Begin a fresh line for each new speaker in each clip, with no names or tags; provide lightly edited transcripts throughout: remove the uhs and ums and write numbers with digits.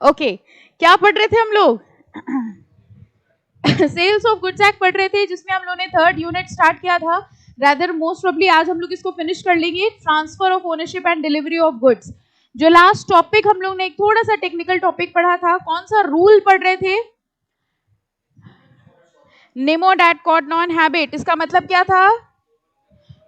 Okay क्या पढ़ रहे थे हम लोग? सेल्स ऑफ गुड्स एक्ट पढ़ रहे थे, जिसमें हम लोगों ने थर्ड यूनिट स्टार्ट किया था। रादर मोस्ट प्रोबेबली आज हम लोग इसको फिनिश कर लेंगे, transfer of ownership and delivery of goods. जो लास्ट टॉपिक हम लोग ने एक थोड़ा सा टेक्निकल टॉपिक पढ़ा था, कौन सा रूल पढ़ रहे थे? निमो डैट कॉड नॉन हैबिट। इसका मतलब क्या था?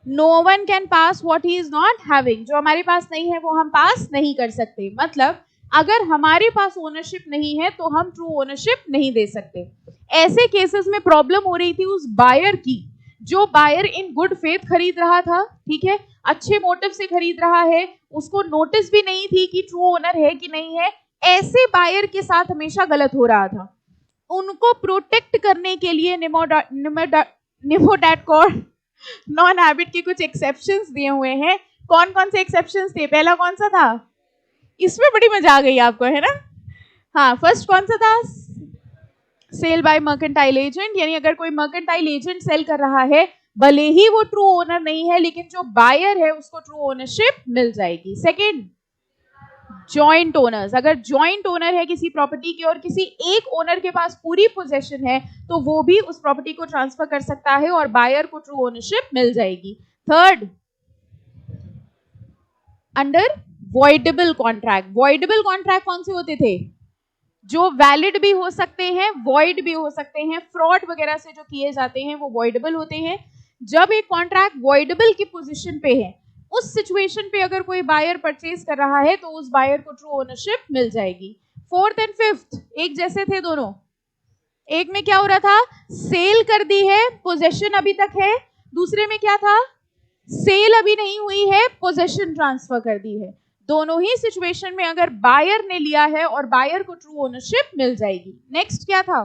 No one can pass what he is not having. जो हमारे पास नहीं है वो हम पास नहीं कर सकते। मतलब अगर हमारे पास ओनरशिप नहीं है तो हम ट्रू ओनरशिप नहीं दे सकते। ऐसे केसेस में प्रॉब्लम हो रही थी उस बायर की, जो बायर इन गुड फेथ खरीद रहा था, ठीक है, अच्छे मोटिव से खरीद रहा है, उसको नोटिस भी नहीं थी कि ट्रू ओनर है कि नहीं है। ऐसे बायर के साथ हमेशा गलत हो रहा था। उनको प्रोटेक्ट करने के लिए निमो डैट कॉड नॉन हैबिट के कुछ एक्सेप्शंस दिए हुए हैं। कौन कौन से एक्सेप्शंस थे? पहला कौन सा था? इसमें बड़ी मजा आ गई आपको, है ना? हाँ, फर्स्ट कौन सा था? सेल बाय मर्केंटाइल एजेंट, यानी अगर कोई मर्केंटाइल एजेंट सेल कर रहा है, भले ही वो ट्रू ओनर नहीं है, लेकिन जो बायर है उसको ट्रू ओनरशिप मिल जाएगी। Second, joint owners. अगर जॉइंट ओनर है किसी प्रॉपर्टी की और किसी एक ओनर के पास पूरी पोजेशन है, तो वो भी उस प्रॉपर्टी को ट्रांसफर कर सकता है और बायर को ट्रू ओनरशिप मिल जाएगी। Third, under voidable contract. Voidable contract कौन से होते थे? जो वैलिड भी हो सकते हैं, वॉइड भी हो सकते हैं, फ्रॉड वगैरह से जो किए जाते हैं वो वॉइडेबल होते हैं। जब एक कॉन्ट्रैक्ट वॉइडेबल की पोजीशन पे है, उस सिचुएशन पे अगर कोई बायर परचेज कर रहा है तो उस बायर को ट्रू ओनरशिप मिल जाएगी। फोर्थ एंड फिफ्थ एक जैसे थे दोनों। एक में क्या हो रहा था? सेल कर दी है, पोजेशन अभी तक है। दूसरे में क्या था? सेल अभी नहीं हुई है, पोजेशन ट्रांसफर कर दी है। दोनों ही सिचुएशन में अगर बायर ने लिया है और बायर को ट्रू ओनरशिप मिल जाएगी। नेक्स्ट क्या था?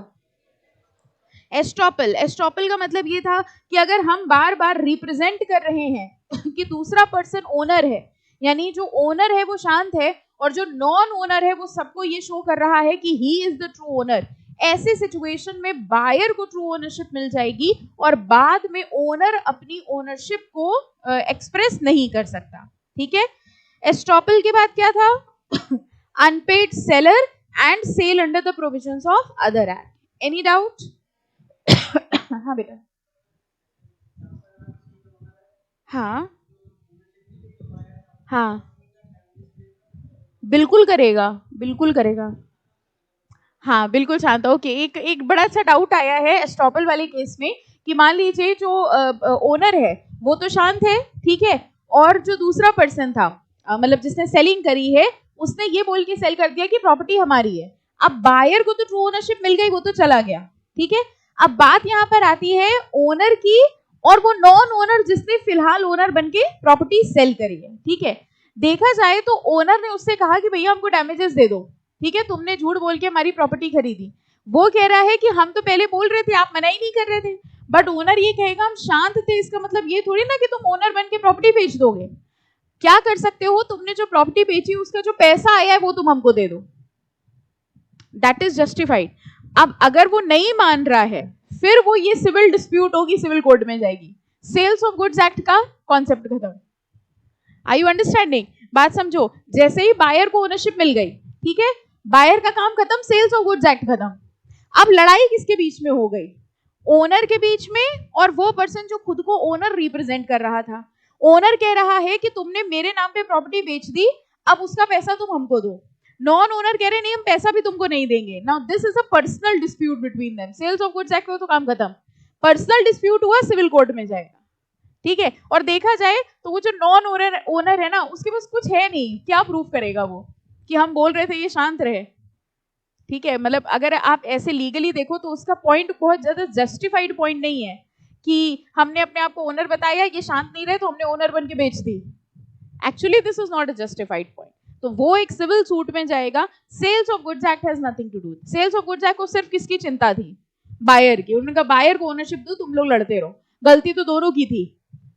एस्टॉपल। एस्टॉपल का मतलब ये था कि अगर हम बार बार रिप्रेजेंट कर रहे हैं कि दूसरा पर्सन ओनर है, यानी जो ओनर है वो शांत है और जो नॉन ओनर है वो सबको ये शो कर रहा है कि he is the true owner, ऐसे सिचुएशन में बायर को ट्रू ओनरशिप मिल जाएगी और बाद में ओनर अपनी ओनरशिप को एक्सप्रेस नहीं कर सकता। ठीक है। एस्टॉपल के बाद क्या था? Unpaid seller and sale under the provisions of other act. Any doubt? हाँ बेटा। हाँ हाँ, बिल्कुल करेगा, बिल्कुल करेगा। हाँ बिल्कुल शांत। ओके, एक एक बड़ा अच्छा डाउट आया है एस्टॉपल वाले केस में कि मान लीजिए जो ओनर है वो तो शांत है, ठीक है, और जो दूसरा पर्सन था, मतलब जिसने सेलिंग करी है, उसने ये बोल के सेल कर दिया कि प्रॉपर्टी हमारी है। अब बायर को तो ट्रू ओनरशिप मिल गई, वो तो चला गया, ठीक है। अब बात यहाँ पर आती है ओनर की और वो नॉन ओनर जिसने फिलहाल ओनर बन के प्रॉपर्टी सेल करी है, ठीक है। देखा जाए तो ओनर ने उससे कहा कि भैया हमको डैमेजेस दे दो, ठीक है, तुमने झूठ बोल के हमारी प्रॉपर्टी खरीदी। वो कह रहा है कि हम तो पहले बोल रहे थे, आप मना ही नहीं कर रहे थे। बट ओनर ये कहेगा हम शांत थे, इसका मतलब ये थोड़ी ना कि तुम ओनर बन के प्रॉपर्टी बेच दोगे। क्या कर सकते हो, तुमने जो प्रॉपर्टी बेची उसका जो पैसा आया है वो तुम हमको दे दो, दैट इज जस्टिफाइड। अब अगर वो नहीं मान रहा है, फिर वो ये सिविल डिस्प्यूट होगी, सिविल कोर्ट में जाएगी। सेल्स ऑफ गुड्स एक्ट का कॉन्सेप्ट खत्म। आई यू अंडरस्टैंडिंग? बात समझो। जैसे ही बायर को ओनरशिप मिल गई, ठीक है, बायर का काम खत्म, सेल्स ऑफ गुड्स एक्ट खत्म। अब लड़ाई किसके बीच में हो गई? ओनर के बीच में और वो पर्सन जो खुद को ओनर रिप्रेजेंट कर रहा था। ओनर कह रहा है कि तुमने मेरे नाम पे प्रॉपर्टी बेच दी, अब उसका पैसा तुम हमको दो। नॉन ओनर कह रहे नहीं, हम पैसा भी तुमको नहीं देंगे। Now this is a personal dispute between them. Sales of goods act में तो काम खत्म, पर्सनल डिस्प्यूट हुआ, सिविल कोर्ट में जाएगा, ठीक है। और देखा जाए तो वो जो नॉन ओनर ओनर है ना, उसके पास कुछ है नहीं, क्या प्रूफ करेगा वो कि हम बोल रहे थे ये शांत रहे, ठीक है। मतलब अगर आप ऐसे लीगली देखो तो उसका पॉइंट बहुत ज्यादा जस्टिफाइड पॉइंट नहीं है कि हमने अपने आप को ओनर बताया, ये शांत नहीं रहे तो हमने ओनर बन के बेच दी। Actually this is not a justified point, तो वो एक सिविल सूट में जाएगा। Sales of goods act has nothing to do. Sales of goods act को सिर्फ किसकी चिंता थी? बायर की। उन्होंने कहा बायर को ओनरशिप दो, तुम लोग लड़ते रहो। गलती तो दोनों की थी,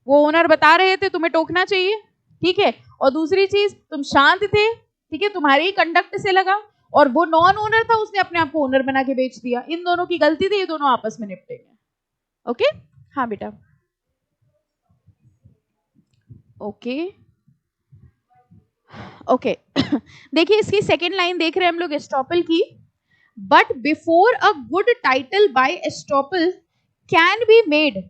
वो ओनर बता रहे थे तुम्हें टोकना चाहिए, ठीक है, और दूसरी चीज तुम शांत थे, ठीक है, तुम्हारे ही कंडक्ट से लगा, और वो नॉन ओनर था, उसने अपने आप को ओनर बना के बेच दिया। इन दोनों की गलती थी, ये दोनों आपस में निपटेंगे। ओके, हाँ बेटा। ओके, ओके देखिए इसकी सेकेंड लाइन देख रहे हैं हम लोग एस्टॉपल की, but before a good title by estoppel can be made,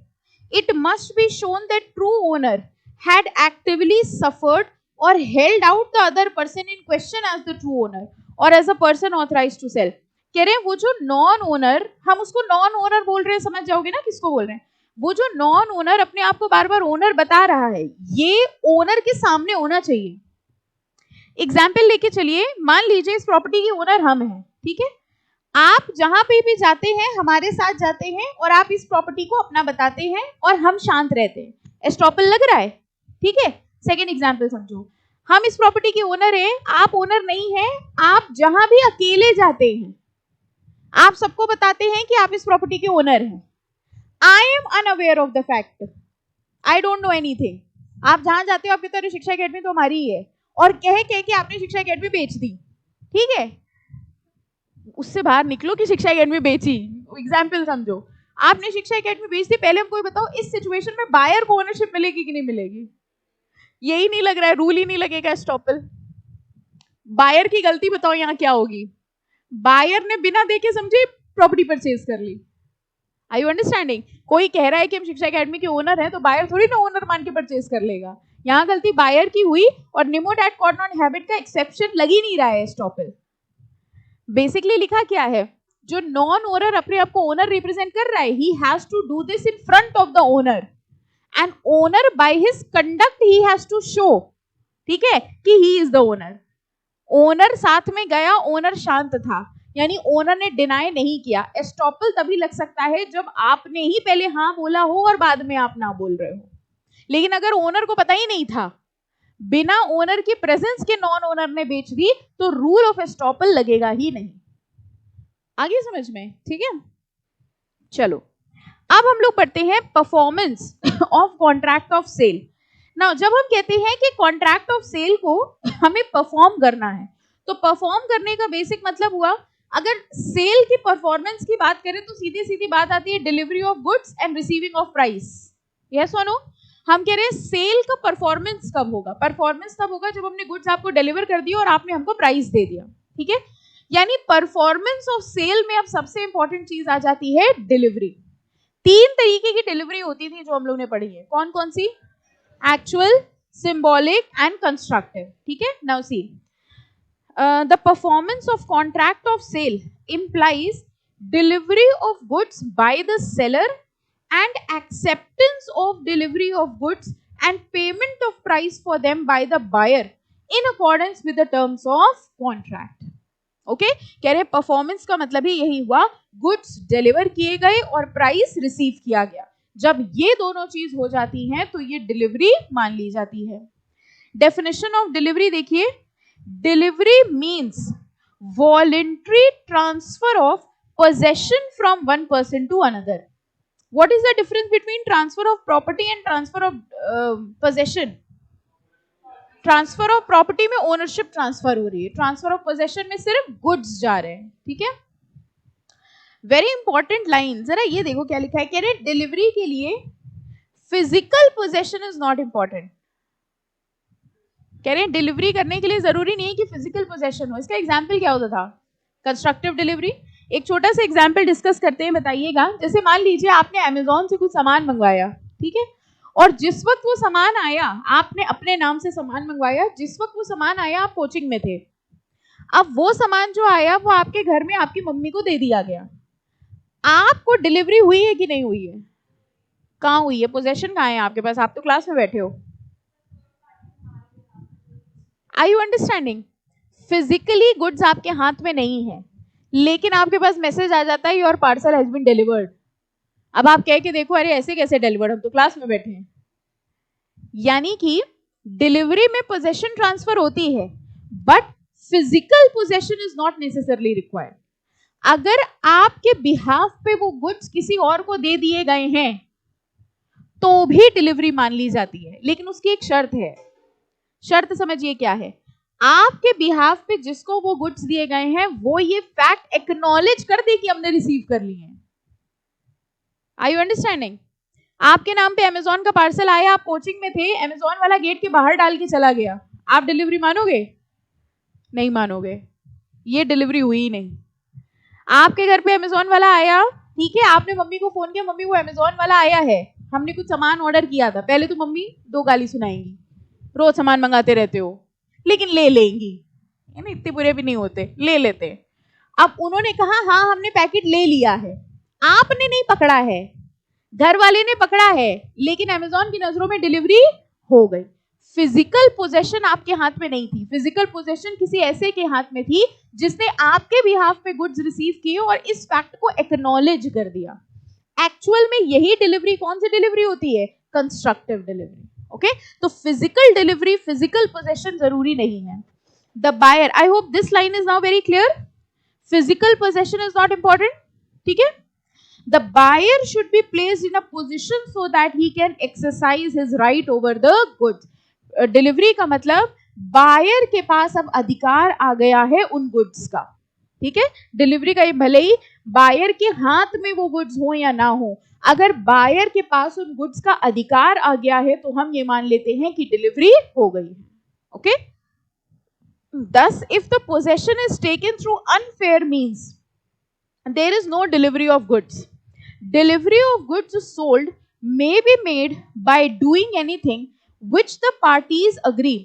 it must be shown that true owner had actively suffered or held out the other person in question as the true owner or as a person authorized to sell. कह रहे हैं वो जो non owner, हम उसको non owner बोल रहे हैं, समझ जाओगे ना किसको बोल रहे हैं, वो जो नॉन ओनर अपने आप को बार बार ओनर बता रहा है, ये ओनर के सामने होना चाहिए। एग्जाम्पल लेके चलिए, मान लीजिए इस प्रॉपर्टी के ओनर हम हैं, ठीक है, आप जहां पे भी जाते हैं हमारे साथ जाते हैं और आप इस प्रॉपर्टी को अपना बताते हैं और हम शांत रहते हैं, एस्टॉपल लग रहा है, ठीक है। सेकेंड एग्जाम्पल समझो, हम इस प्रॉपर्टी के ओनर हैं, आप ओनर नहीं हैं, आप जहां भी अकेले जाते हैं आप सबको बताते हैं कि आप इस प्रॉपर्टी के ओनर हैं। I am unaware of the fact, I don't know anything. आप जहां जाते हो आप कहते हो शिक्षा अकेडमी तो हमारी ही है, और कह के आपने शिक्षा अकेडमी बेच दी, ठीक है, उससे बाहर निकलो कि शिक्षा अकेडमी बेची, एग्जाम्पल समझो, आपने शिक्षा अकेडमी बेच दी। पहले हमको बताओ इस सिचुएशन में बायर को ओनरशिप मिलेगी कि नहीं मिलेगी? यही नहीं लग रहा है, रूल ही नहीं लगेगा एस्टॉपल। बायर की गलती बताओ यहाँ क्या होगी? बायर ने बिना देखे समझे प्रॉपर्टी परचेज कर ली। आई यू अंडरस्टैंडिंग? कोई कह रहा है कि हम शिक्षा अकेडमी के ओनर हैं तो बायर थोड़ी ना ओनर मान के परचेज कर लेगा। यहाँ गलती बायर की हुई और निमो डैट कॉट ऑन हैबिट का एक्सेप्शन लग ही नहीं रहा है एस्टॉपल। बेसिकली लिखा क्या है, जो नॉन ओनर अपने आप को ओनर रिप्रेजेंट कर रहा है, he has to do this in front of the owner, and owner by his conduct he has to show, ठीक है, कि he is the owner. Owner साथ में गया, ओनर शांत था, यानी ओनर ने डिनाई नहीं किया। एस्टॉपल तभी लग सकता है जब आपने ही पहले हाँ बोला हो और बाद में आप ना बोल रहे हो। लेकिन अगर ओनर को पता ही नहीं था, बिना ओनर की प्रेजेंस के नॉन ओनर ने बेच दी, तो रूल ऑफ एस्टॉपल लगेगा ही नहीं। आगे समझ में? ठीक है, चलो अब हम लोग पढ़ते हैं performance of contract of sale. Now जब हम कहते हैं कि कॉन्ट्रैक्ट ऑफ सेल को हमें परफॉर्म करना है, तो परफॉर्म करने का बेसिक मतलब हुआ, अगर सेल की परफॉर्मेंस की बात करें तो सीधी सीधी बात आती है delivery of goods and receiving of price. Yes और नो? हम कह रहे हैं सेल का परफॉर्मेंस कब होगा? परफॉर्मेंस तब होगा जब हमने गुड्स आपको डिलीवर कर दिया और आपने हमको प्राइस दे दिया, ठीक है। यानी परफॉर्मेंस ऑफ सेल में अब सबसे इंपॉर्टेंट चीज आ जाती है डिलीवरी। तीन तरीके की डिलीवरी होती थी जो हम लोग ने पढ़ी है, कौन कौन सी? एक्चुअल, सिंबॉलिक एंड कंस्ट्रक्टिव, ठीक है। Now see, the performance of contract of sale implies delivery of goods by the seller and acceptance of delivery of goods and payment of price for them by the buyer in accordance with the terms of contract. Okay, कह रहे performance का मतलब ही यही हुआ, goods deliver किए गए और price receive किया गया। जब ये दोनों चीज हो जाती हैं तो ये डिलीवरी मान ली जाती है। डेफिनेशन ऑफ डिलीवरी देखिए, delivery means voluntary transfer of possession from one person to another. What is the difference between transfer of property and transfer of possession? Transfer of property में ओनरशिप ट्रांसफर हो रही है, transfer of possession में सिर्फ goods जा रहे हैं, ठीक है। वेरी इंपॉर्टेंट लाइन, जरा ये देखो क्या लिखा है, कह रहे डिलीवरी के लिए physical possession is not important. कह रहे हैं डिलीवरी करने के लिए जरूरी नहीं है कि फिजिकल पोजेशन हो। इसका एग्जाम्पल क्या होता था? Constructive delivery. एक छोटा सा एग्जाम्पल डिस्कस करते हैं, बताइएगा। जैसे मान लीजिए आपने अमेजोन से कुछ सामान मंगवाया, ठीक है, और जिस वक्त वो सामान आया, आपने अपने नाम से सामान मंगवाया, जिस वक्त वो सामान आया आप कोचिंग में थे, अब वो सामान जो आया वो आपके घर में आपकी मम्मी को दे दिया गया, आपको डिलीवरी हुई है कि नहीं हुई है? कहाँ हुई है? पोजेशन कहाँ है आपके पास? आप तो क्लास में बैठे हो। Are you understanding? Physically goods आपके हाथ में नहीं है, लेकिन आपके पास मैसेज आ जाता है your parcel has been delivered. अब आप कह के देखो, अरे ऐसे कैसे डिलीवर्ड, हम तो क्लास में बैठे हैं। यानी कि डिलीवरी में पोजेशन ट्रांसफर होती है, but physical possession is not necessarily required. अगर आपके बिहाफ पे वो गुड्स किसी और को दे दिए गए हैं तो भी डिलीवरी मान ली जाती है, लेकिन उसकी एक शर्त है। शर्त समझिए क्या है, आपके बिहाफ पे जिसको वो गुड्स दिए गए हैं वो ये फैक्ट एक्नॉलेज कर दे कि हमने रिसीव कर लिए हैं। Are you understanding? आपके नाम पे अमेजोन का पार्सल आया, आप कोचिंग में थे, अमेजोन वाला गेट के बाहर डाल के चला गया, आप डिलीवरी मानोगे? नहीं मानोगे, ये डिलीवरी हुई ही नहीं। आपके घर पे अमेज़न वाला आया, ठीक है, आपने मम्मी को फोन किया, मम्मी वो अमेज़न वाला आया है, हमने कुछ सामान ऑर्डर किया था, पहले तो मम्मी 2 गाली सुनाएंगी, रोज सामान मंगाते रहते हो, लेकिन ले लेंगी, है ना, इतने बुरे भी नहीं होते, ले लेते। अब उन्होंने कहा हाँ हमने पैकेट ले लिया है, आपने नहीं पकड़ा है, घर वाले ने पकड़ा है, लेकिन अमेज़न की नजरों में डिलीवरी हो गई। फिजिकल पोजेशन आपके हाथ में नहीं थी, फिजिकल पोजेशन किसी ऐसे के हाथ में थी जिसने आपके बिहाफ पे गुड्स रिसीव किए और इस फैक्ट को एक्नॉलेज कर दिया। एक्चुअल में यही डिलीवरी कौन सी डिलीवरी होती है? Constructive delivery. ओके, तो फिजिकल डिलीवरी, फिजिकल पोजेशन जरूरी नहीं है। The buyer, I hope this line is now very clear, physical possession is not important, ठीक है। The buyer should be placed in a position so that he can exercise his right over the goods. Delivery का मतलब buyer के पास अब अधिकार आ गया है उन गुड्स का, ठीक है। डिलीवरी का भले ही बायर के हाथ में वो गुड्स हो या ना हो, अगर बायर के पास उन गुड्स का अधिकार आ गया है तो हम ये मान लेते हैं कि डिलीवरी हो गई है। Okay, thus if the possession is taken through unfair means, there is no delivery of goods. Delivery of goods sold may be made by doing anything which the parties agree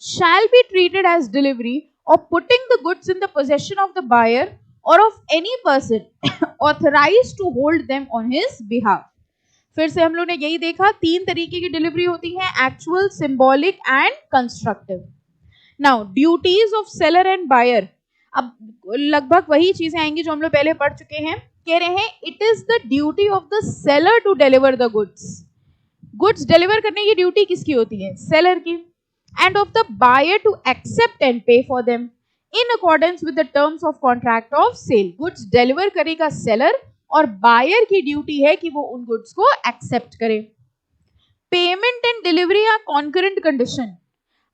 shall be treated as delivery, or putting the goods in the possession of the buyer or of any person authorized to hold them on his behalf. फिर से हम लोग ने यही देखा, 3 तरीके की delivery होती है, actual, symbolic and constructive. Now duties of seller and buyer, अब लगभग वही चीजें आएंगी जो हम लोग पहले पढ़ चुके हैं। कह रहे हैं it is the duty of the seller to deliver the goods, goods deliver करने की ड्यूटी किसकी होती है? सेलर की। And of the buyer to accept and pay for them in accordance with the terms of contract of sale. Goods deliver करेगा seller और buyer की duty है कि वो उन गुड्स को एक्सेप्ट करे। Payment and delivery are concurrent condition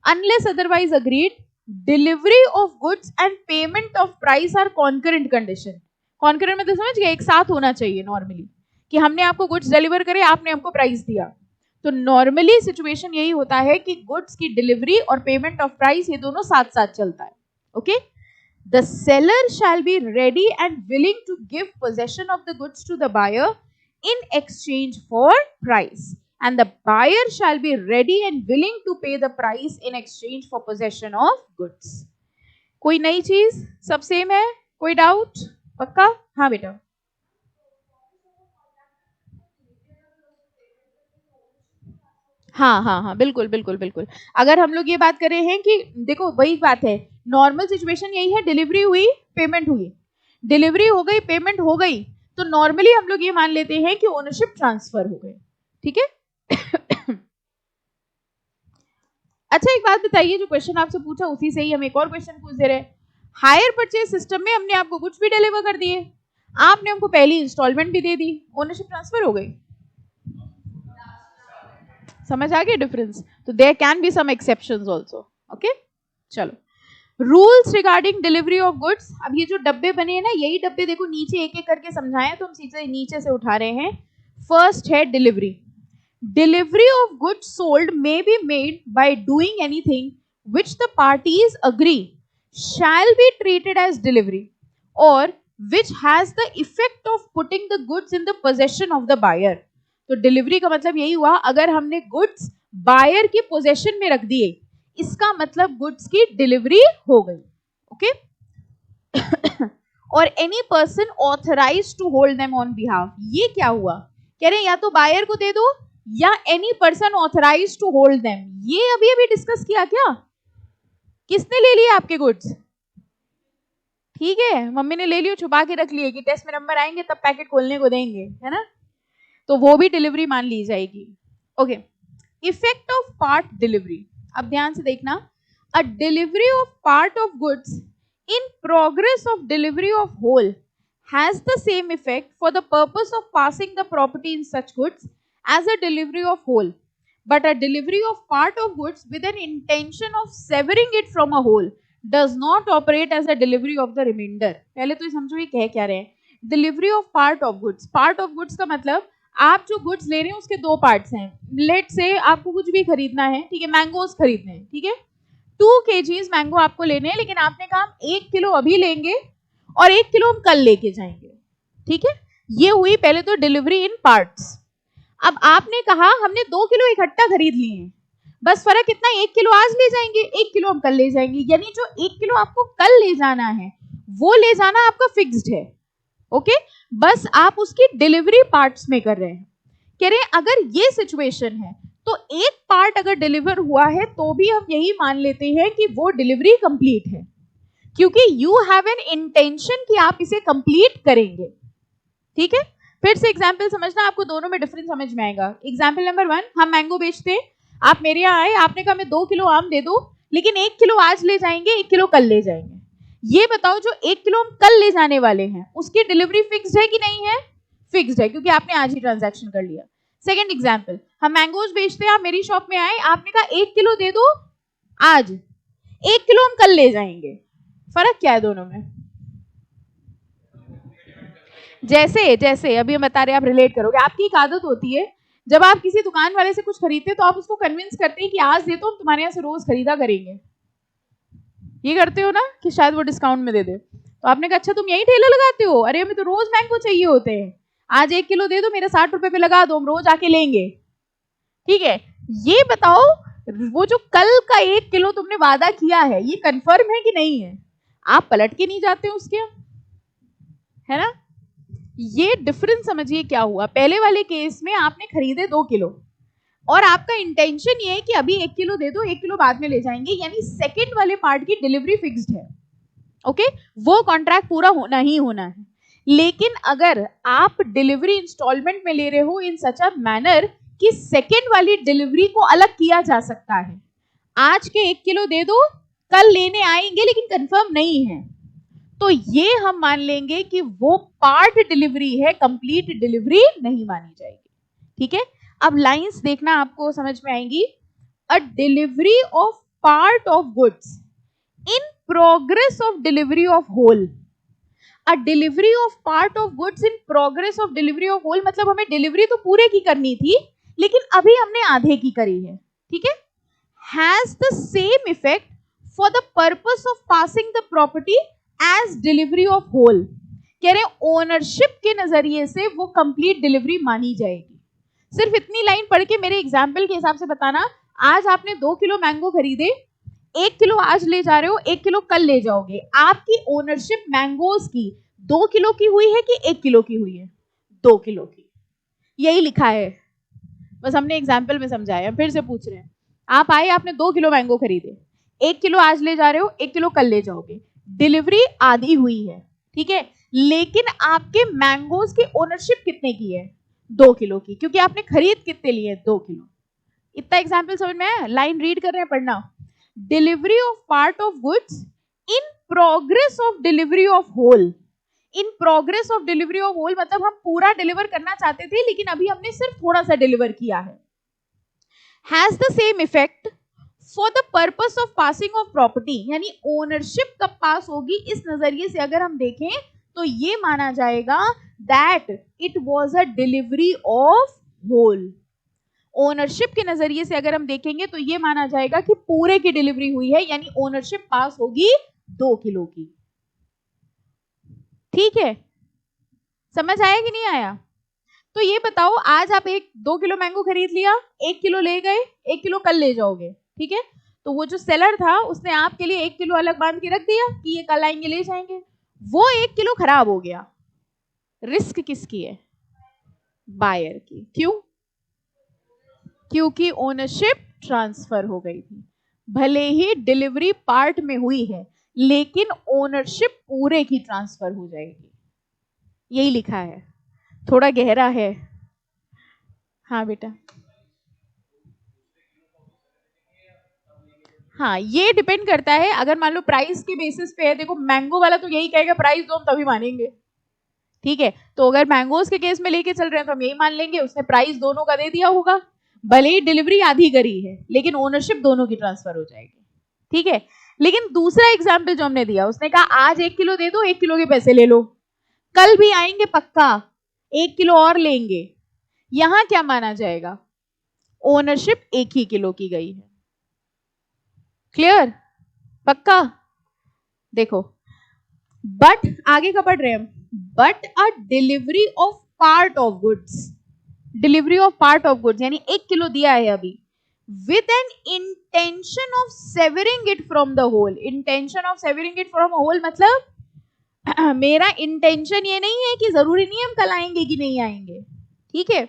unless otherwise agreed. Delivery of goods and payment of price are concurrent condition. Concurrent मतलब समझ गए, एक साथ होना चाहिए नॉर्मली, कि हमने आपको गुड्स डिलीवर करे, आपने हमको प्राइस दिया, तो नॉर्मली सिचुएशन यही होता है कि गुड्स की डिलीवरी और पेमेंट ऑफ प्राइस ये दोनों साथ साथ चलता है। Okay, the seller shall be ready and willing to give possession of the goods to the buyer in exchange for price, and the buyer shall be ready and willing to pay the price in exchange for possession of goods. कोई नई चीज? सब same है? कोई doubt? पक्का? हाँ बेटा। हाँ हाँ हाँ, बिल्कुल बिल्कुल बिल्कुल। अगर हम लोग ये बात कर रहे हैं कि देखो वही बात है, नॉर्मल सिचुएशन यही है, डिलीवरी हुई, पेमेंट हुई, डिलीवरी हो गई, पेमेंट हो गई, तो नॉर्मली हम लोग ये मान लेते हैं कि ओनरशिप ट्रांसफर हो गई, ठीक है। अच्छा एक बात बताइए, जो क्वेश्चन आपसे पूछा उसी से ही हम एक और क्वेश्चन पूछ दे रहे हैं। हायर परचेज सिस्टम में हमने आपको कुछ भी डिलीवर कर दिए, आपने हमको पहली इंस्टॉलमेंट भी दे दी, ओनरशिप ट्रांसफर हो गई। समझ आ गया डिफरेंस? तो there can be some exceptions also. Okay, चलो, rules regarding delivery of goods. अब ये जो डब्बे बने हैं ना, यही डब्बे देखो नीचे एक एक करके समझाएं, तो हम सीधे नीचे से उठा रहे हैं। फर्स्ट है delivery. Delivery of goods sold may be made by doing anything which the parties agree shall be treated as delivery, और which has the effect of putting the goods in the possession of the buyer. तो delivery का मतलब यही हुआ, अगर हमने goods buyer के possession में रख दिए, इसका मतलब गुड्स की डिलीवरी हो गई। ओके, और any person authorized to hold them on behalf. ये क्या हुआ? कह रहे हैं या तो बायर को दे दो या any person authorized to hold them. ये अभी अभी डिस्कस किया क्या? किसने ले लिए आपके गुड्स? ठीक है, मम्मी ने ले लियो, छुपा के रख लिए कि टेस्ट में नंबर आएंगे तब पैकेट खोलने को देंगे, है ना, तो वो भी डिलीवरी मान ली जाएगी। Okay, effect of part delivery. अब ध्यान से देखना, a delivery of part of goods in progress of delivery of whole has the same effect for the purpose of passing the property in such goods as a delivery of whole, but a delivery of part of goods with an intention of severing it from a whole does not operate as a delivery of the reminder. पहले तो समझो ये कह क्या रहे हैं। Delivery of part of goods, part of goods का मतलब आप जो गुड्स ले रहे हैं उसके दो पार्ट्स हैं। लेट से आपको कुछ भी खरीदना है, ठीक है, मैंगोज खरीदने हैं, ठीक है, 2 kgs मैंगो आपको लेने हैं, लेकिन आपने कहा हम 1 किलो अभी लेंगे और 1 किलो हम कल लेके जाएंगे, ठीक है। ये हुई पहले तो डिलीवरी इन पार्ट्स। अब आपने कहा हमने 2 किलो इकट्ठा खरीद लिए हैं, बस फर्क कितना, 1 किलो आज ले जाएंगे, 1 किलो हम कल ले जाएंगे, यानी जो 1 किलो आपको कल ले जाना है वो ले जाना आपका फिक्स्ड है, ओके। बस आप उसकी डिलीवरी पार्ट्स में कर रहे हैं। कह रहे हैं अगर ये सिचुएशन है तो एक पार्ट अगर डिलीवर हुआ है तो भी हम यही मान लेते हैं कि वो डिलीवरी कंप्लीट है, क्योंकि यू हैव एन इंटेंशन कि आप इसे कंप्लीट करेंगे, ठीक है। फिर से एग्जाम्पल समझना, आपको दोनों में डिफरेंस समझ में आएगा। एग्जाम्पल नंबर 1, हम मैंगो बेचते हैं, आप मेरे यहाँ आए, आपने कहा मैं 2 किलो आम दे दो, लेकिन 1 किलो आज ले जाएंगे, 1 किलो कल ले जाएंगे। ये बताओ जो 1 किलो हम कल ले जाने वाले हैं उसकी डिलीवरी फिक्स्ड है कि नहीं है? फिक्स्ड है, क्योंकि आपने आज ही ट्रांजैक्शन कर लिया। सेकंड एग्जांपल, हम मैंगोज बेचते हैं, आप मेरी शॉप में आए, आपने कहा 1 किलो दे दो आज, 1 किलो हम कल ले जाएंगे। फर्क क्या है दोनों में? जैसे जैसे अभी हम बता रहे हैं, आप रिलेट करोगे। आपकी एक आदत होती है, जब आप किसी दुकान वाले से कुछ खरीदते हैं तो आप उसको कन्विंस करते हैं कि आज दे तो हम तुम्हारे यहाँ से रोज खरीदा करेंगे। ये करते हो ना कि शायद वो डिस्काउंट में दे दे। तो आपने कहा अच्छा तुम यही ठेला लगाते हो, अरे हमें तो रोज मैंगो चाहिए होते हैं, आज 1 किलो दे दो, मेरे 60 रुपए पे लगा दो, हम रोज आके लेंगे, ठीक है। ये बताओ वो जो कल का 1 किलो तुमने वादा किया है ये कंफर्म है कि नहीं है? आप पलट के नहीं जाते उसके, है ना। ये डिफरेंस समझिए क्या हुआ। पहले वाले केस में आपने खरीदे 2 किलो और आपका इंटेंशन ये है कि अभी 1 किलो दे दो, 1 किलो बाद में ले जाएंगे, यानी सेकंड वाले पार्ट की डिलीवरी फिक्स्ड है, ओके। वो कॉन्ट्रैक्ट पूरा होना ही होना है। लेकिन अगर आप डिलीवरी इंस्टॉलमेंट में ले रहे हो इन सच अ मैनर कि सेकंड वाली डिलीवरी को अलग किया जा सकता है, आज के 1 किलो दे दो, कल लेने आएंगे लेकिन कंफर्म नहीं है, तो ये हम मान लेंगे कि वो पार्ट डिलीवरी है, कंप्लीट डिलीवरी नहीं मानी जाएगी, ठीक है। अब लाइंस देखना, आपको समझ में आएंगी। A delivery of part of goods in progress of delivery of whole. A delivery of part of goods in progress of delivery of whole, मतलब हमें डिलीवरी तो पूरे की करनी थी लेकिन अभी हमने आधे की करी है, ठीक है। Has the same effect for the purpose of passing the property as delivery of whole. कह रहे ओनरशिप के नजरिए से वो कंप्लीट डिलीवरी मानी जाएगी। सिर्फ इतनी लाइन पढ़ के मेरे एग्जाम्पल के हिसाब से बताना, आज आपने 2 किलो मैंगो खरीदे, 1 किलो आज ले जा रहे हो, 1 किलो कल ले जाओगे, आपकी ओनरशिप मैंगोज की 2 किलो की हुई है कि 1 किलो की हुई है? 2 किलो की, यही लिखा है, बस हमने एग्जाम्पल में समझाया। फिर से पूछ रहे हैं, आप आए, आपने 2 किलो मैंगो खरीदे, 1 किलो आज ले जा रहे हो, 1 किलो कल ले जाओगे, डिलीवरी आधी हुई है, ठीक है, लेकिन आपके मैंगोज की ओनरशिप कितने की है? 2 किलो की, क्योंकि आपने खरीद कितने लिए? 2 किलो। इतना एग्जाम्पल समझ में आया? लाइन रीड कर रहे हैं, पढ़ना। Delivery of part of goods in progress of delivery of whole. In progress of delivery of whole मतलब हम पूरा डिलीवर करना चाहते थे लेकिन अभी हमने सिर्फ थोड़ा सा डिलीवर किया है। Has the same effect for the purpose of passing of property, यानी ओनरशिप कब पास होगी इस नजरिए से अगर हम देखें तो ये माना जाएगा that it was a delivery of whole. Ownership के नजरिए से अगर हम देखेंगे तो ये माना जाएगा कि पूरे की डिलीवरी हुई है, यानी ओनरशिप पास होगी 2 किलो की, ठीक है। समझ आया कि नहीं आया? तो ये बताओ, आज आप 2 किलो मैंगो खरीद लिया, 1 किलो ले गए, 1 किलो कल ले जाओगे, ठीक है। तो वो जो सेलर था उसने आपके लिए 1 किलो अलग बांध के रख दिया कि ये कल आएंगे ले जाएंगे, वो 1 किलो खराब हो गया, रिस्क किसकी है? बायर की। क्यों? क्योंकि ओनरशिप ट्रांसफर हो गई थी। भले ही डिलीवरी पार्ट में हुई है लेकिन ओनरशिप पूरे की ट्रांसफर हो जाएगी, यही लिखा है। थोड़ा गहरा है। हाँ बेटा, हाँ ये डिपेंड करता है। अगर मान लो प्राइस के बेसिस पे है, देखो मैंगो वाला तो यही कहेगा प्राइस दो हम तभी मानेंगे, ठीक है। तो अगर मैंगोज के केस में लेके चल रहे हैं तो हम यही मान लेंगे उसने प्राइस दोनों का दे दिया होगा, भले ही डिलीवरी आधी करी है लेकिन ओनरशिप दोनों की ट्रांसफर हो जाएगी, ठीक है। लेकिन दूसरा एग्जाम्पल जो हमने दिया, उसने कहा आज 1 किलो दे दो, 1 किलो के पैसे ले लो, कल भी आएंगे पक्का 1 किलो और लेंगे, यहां क्या माना जाएगा? ओनरशिप 1 ही किलो की गई है। क्लियर? पक्का? देखो, बट आगे का पढ़ रहे हैं हम, but a delivery of part of goods, delivery of part of goods यानी 1 किलो दिया है अभी, with an intention of severing it from the whole. Intention of severing it from whole मतलब मेरा इंटेंशन ये नहीं है कि जरूरी नहीं हम कल आएंगे कि नहीं आएंगे, ठीक है।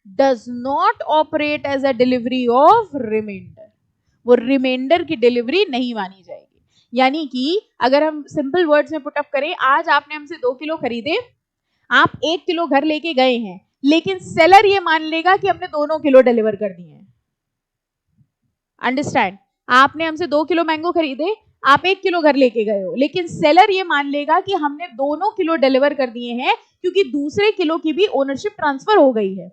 Does not operate as a delivery of reminder, वो रिमाइंडर की डिलीवरी नहीं मानी जाएगी। यानी कि अगर हम सिंपल वर्ड्स में पुट अप करें, आज आपने हमसे 2 किलो खरीदे, आप 1 किलो घर लेके गए हैं, लेकिन सेलर ये मान लेगा कि हमने दोनों किलो डिलीवर कर दिए हैं। अंडरस्टैंड? आपने हमसे 2 किलो मैंगो खरीदे, आप 1 किलो घर लेके गए हो, लेकिन सेलर ये मान लेगा कि हमने दोनों किलो डिलीवर कर दिए हैं, क्योंकि दूसरे किलो की भी ओनरशिप ट्रांसफर हो गई है।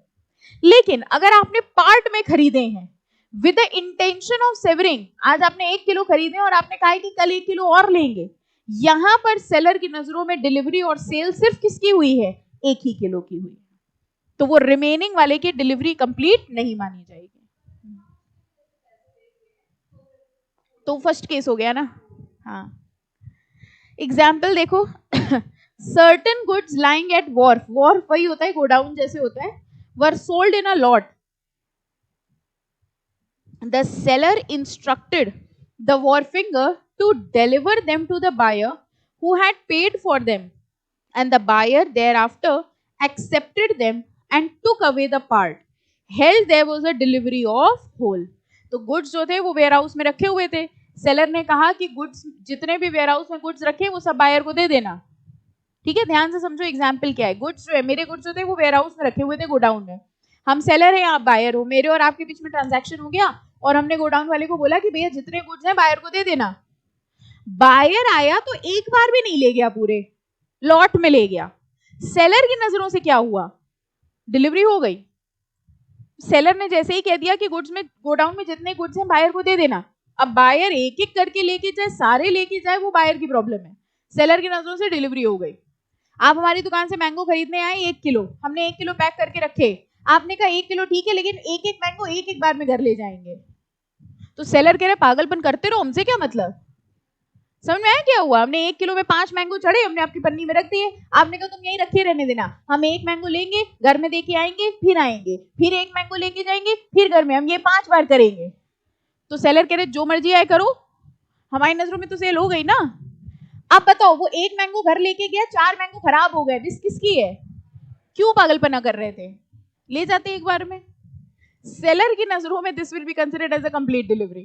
लेकिन अगर आपने पार्ट में खरीदे हैं with the intention of savouring, आज आपने 1 किलो खरीदे और आपने कहा कि कल 1 किलो और लेंगे, यहां पर सेलर की नजरों में डिलीवरी और सेल सिर्फ किसकी हुई है? 1 ही किलो की हुई, तो वो रिमेनिंग वाले की डिलीवरी कंप्लीट नहीं मानी जाएगी। तो फर्स्ट केस हो गया ना। हाँ, एग्जाम्पल देखो, certain goods lying at wharf, wharf वही होता है गोडाउन जैसे होता है, were sold in a lot, the seller instructed the wharfinger to deliver them to the buyer who had paid for them, and the buyer thereafter accepted them and took away the part, held there was a delivery of whole। तो goods जो थे वो ware house में रखे हुए थे, seller ने कहा कि गुड्स जितने भी वेयर हाउस में गुड्स रखे वो सब बायर को दे देना। ठीक है, ध्यान से समझो एग्जाम्पल क्या है। गुड्स जो है, मेरे गुड्स जो थे वो वेयर हाउस में रखे हुए थे गोडाउन में, हम सेलर हैं, आप बायर हो, मेरे और आपके बीच में ट्रांजैक्शन हो गया और हमने गोडाउन वाले को बोला कि भैया जितने गुड्स हैं बायर को दे देना। बायर आया तो एक बार भी नहीं ले गया, पूरे लॉट में ले गया। सेलर की नजरों से क्या हुआ? डिलीवरी हो गई। सेलर ने जैसे ही कह दिया कि गुड्स में, गोडाउन में जितने गुड्स हैं बायर को दे देना, अब बायर एक एक करके लेके जाए, सारे लेके जाए, वो बायर की प्रॉब्लम है। सेलर की नजरों से डिलीवरी हो गई। आप हमारी दुकान से मैंगो खरीदने आए 1 किलो, हमने 1 किलो पैक करके रखे, आपने कहा 1 किलो ठीक है, लेकिन एक एक मैंगो एक एक बार में घर ले जाएंगे। तो सेलर कह रहे पागलपन करते रहो, हमसे क्या मतलब। समझ में आया क्या हुआ? हमने 1 किलो में 5 मैंगो चढ़े, हमने आपकी पन्नी में रख दिए, आपने कहा तुम यहीं रखे रहने देना, हम 1 मैंगो लेंगे, घर में देके आएंगे, फिर आएंगे, फिर 1 मैंगो लेके जाएंगे, फिर घर में, हम ये 5 बार करेंगे। तो सेलर कह रहे जो मर्जी आए करो, हमारी नजरों में तो सेल हो गई ना। अब बताओ, वो 1 मैंगो घर लेके गया, 4 मैंगो खराब हो गए, रिस्क किसकी है? क्यों पागलपना कर रहे थे? ले जाते एक बार में। सेलर की नजरों में this will be considered as a complete delivery.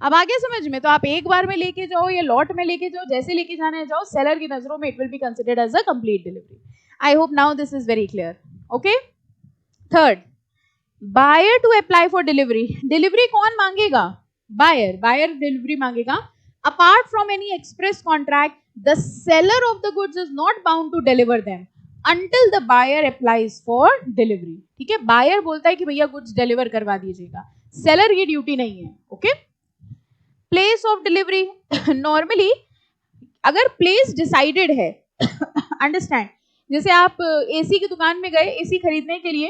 अब आगे समझ में, तो आप एक बार में लेके जाओ या लॉट में लेके जाओ, जैसे लेके जाना है जाओ, सेलर की नजरों में it will be considered as a complete delivery. I hope now this is very clear. Okay, third, buyer to apply for delivery. Delivery कौन मांगेगा? बायर। बायर डिलीवरी मांगेगा। Apart from any express contract, the seller of the goods is not bound to deliver them until the buyer applies for delivery। ठीक है, buyer बोलता है कि भैया goods deliver करवा दीजिएगा, सेलर की ड्यूटी नहीं है। Okay, place of delivery, normally अगर प्लेस डिसाइडेड है, अंडरस्टैंड, जैसे आप एसी की दुकान में गए एसी खरीदने के लिए,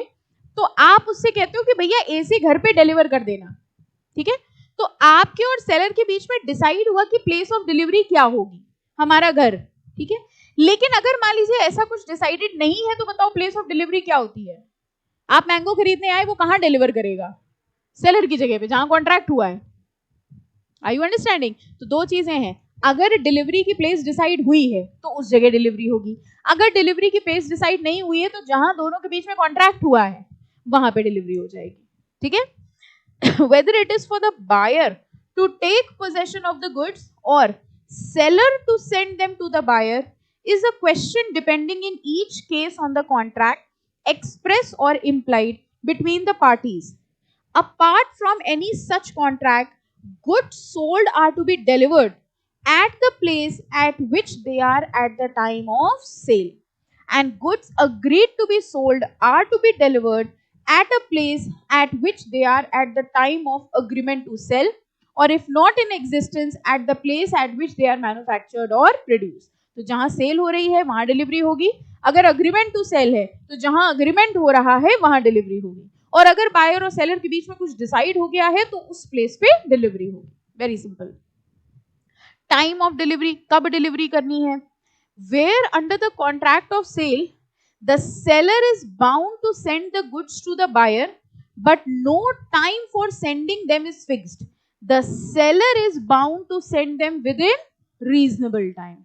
तो आप उससे कहते हो कि भैया एसी घर पे डिलीवर कर देना। ठीक है, तो आपके और सेलर के बीच में डिसाइड हुआ कि प्लेस ऑफ डिलीवरी क्या होगी, हमारा घर। ठीक है, लेकिन अगर मान लीजिए ऐसा कुछ डिसाइडेड नहीं है, तो बताओ प्लेस ऑफ डिलीवरी क्या होती है? आप मैंगो खरीदने आए, वो कहां डिलीवर करेगा? सेलर की जगह पे, जहां कॉन्ट्रैक्ट हुआ है। Are you understanding? तो दो चीजें हैं, अगर डिलीवरी की प्लेस डिसाइड हुई है तो उस जगह डिलीवरी होगी, अगर डिलीवरी की प्लेस डिसाइड नहीं हुई है तो जहां दोनों के बीच में कॉन्ट्रैक्ट हुआ है वहां पे डिलीवरी हो जाएगी। ठीक है, whether it is for the buyer to take possession of the goods or seller to send them to the buyer is a question depending in each case on the contract, express or implied, between the parties. Apart from any such contract, goods sold are to be delivered at the place at which they are at the time of sale, and goods agreed to be sold are to be delivered at a place at which they are at the time of agreement to sell, or if not in existence, at the place at which they are manufactured or produced। तो जहां cell हो रही है वहां delivery होगी, अगर agreement to cell है तो जहां अग्रीमेंट हो रहा है वहां डिलीवरी होगी, और अगर बायर और सेलर के बीच में कुछ डिसाइड हो गया है तो उस प्लेस पे डिलीवरी होगी। Very simple. Time of delivery, कब डिलीवरी करनी है. Where under the contract of sale the seller is bound to send the goods to the buyer but no time for sending them is fixed. The seller is bound to send them within reasonable time.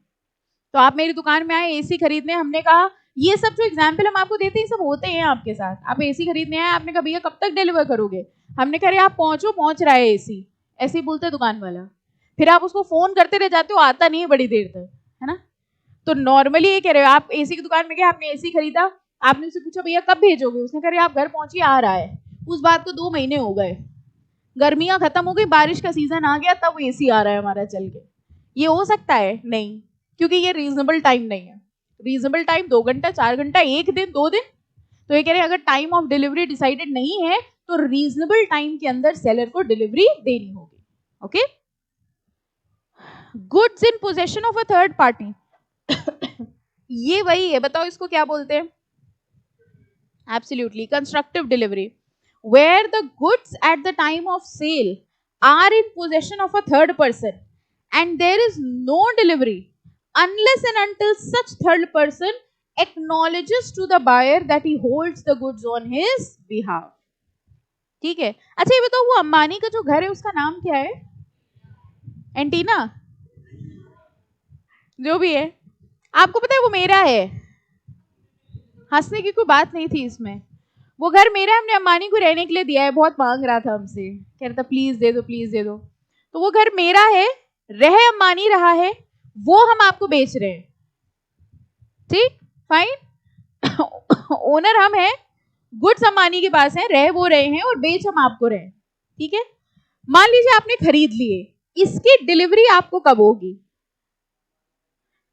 तो आप मेरी दुकान में आए AC खरीदने, हमने कहा ये सब जो एग्जाम्पल हम आपको देते हैं सब होते हैं आपके साथ. आप एसी खरीदने आए, आपने कहा भैया कब तक डिलीवर करोगे, हमने कहा आप पहुंचो, पहुंच रहा है एसी, ऐसे ही बोलते दुकान वाला. फिर आप उसको फोन करते रह जाते हो, आता नहीं है बड़ी देर तक, है ना. तो नॉर्मली ये कह रहे हो, आप एसी की दुकान में गए, आपने एसी खरीदा, आपने उससे पूछा भैया कब भेजोगे, उसने कहा आप घर पहुंचिए, आ रहा है. उस बात को 2 महीने हो गए, गर्मियां खत्म हो गई, बारिश का सीजन आ गया, तब एसी आ रहा है हमारा चल के. ये हो सकता है? नहीं, क्योंकि ये रीजनेबल टाइम नहीं है. रीजनेबल टाइम 2 घंटा, 4 घंटा, 1 दिन, 2 दिन. तो ये कह रहे हैं अगर टाइम ऑफ डिलीवरी डिसाइडेड नहीं है तो रीजनेबल टाइम के अंदर सेलर को डिलीवरी देनी होगी. Okay. Goods in possession of a third party. ये वही है, बताओ इसको क्या बोलते हैं? Absolutely constructive delivery. Where the goods at the time of sale are in possession of a third person and there is no delivery unless and until such third person acknowledges to the buyer that he holds the goods on his behalf. ठीक है. अच्छा ये बताओ वो अंबानी का जो घर है उसका नाम क्या है? एंटीना, जो भी है. आपको पता है वो मेरा है. हंसने की कोई बात नहीं थी इसमें. वो घर मेरा, हमने अंबानी को रहने के लिए दिया है. बहुत मांग रहा था हमसे, कह रहा था प्लीज दे दो, प्लीज दे दो. तो वो घर मेरा है, रह अंबानी रहा है, वो हम आपको बेच रहे हैं. ठीक, फाइन. ओनर हम हैं, गुड्स अंबानी के पास हैं, रह वो रहे हैं और बेच हम आपको रहे हैं. ठीक है. मान लीजिए आपने खरीद लिए, इसकी डिलीवरी आपको कब होगी?